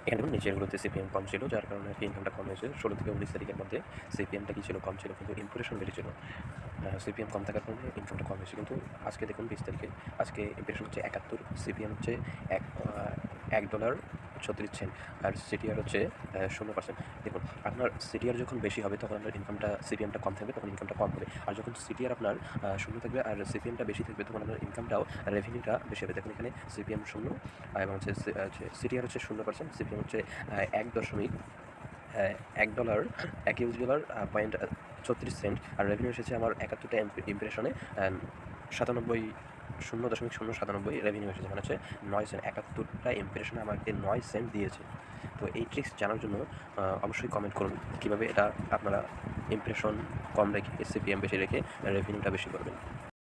এখানে দেখুন নিচেরগুলোতে সিপিএম কম ছিল, যার কারণে ইনকামটা কম হয়েছে। 16 থেকে 19 তারিখের মধ্যে সিপিএমটা কি ছিল? কম ছিল, কিন্তু ইমপ্রেশন বেশি ছিল। সিপিএম কম থাকার কারণে ইনকামটা কম হয়েছে। কিন্তু আজকে দেখুন 20 তারিখে, আজকে ইমপ্রেশন হচ্ছে 71, সিপিএম হচ্ছে $1.36, আর সিটিআর হচ্ছে 0%। দেখুন, আপনার সিটিআর যখন বেশি হবে তখন আপনার ইনকামটা, সিপিএমটা কম থাকবে, তখন ইনকামটা কম হবে। আর যখন সিটিআর আপনার 0 থাকবে আর সিপিএমটা বেশি থাকবে, তখন আপনার ইনকামটাও, রেভিনিউটা বেশি হবে। দেখুন এখানে সিপিএম 0 এবং হচ্ছে সিটিআর হচ্ছে 0%, সিপিএম হচ্ছে 1 $1, $1 পয়েন্ট 36 সেন্ট, আর রেভিনিউ এসেছে আমার 71টা ইমপ্রেশনে 97, 0.097 রেভিনিউ এসেছে, মানে হচ্ছে 9 সেন্ট। 71টা ইমপ্রেশনে আমাকে 9 সেন্ট দিয়েছে। তো এই ট্রিক্স জানার জন্য অবশ্যই কমেন্ট করুন কীভাবে এটা আপনারা ইমপ্রেশন কম রেখে সিপিএম বেশি রেখে রেভিনিউটা বেশি করবেন।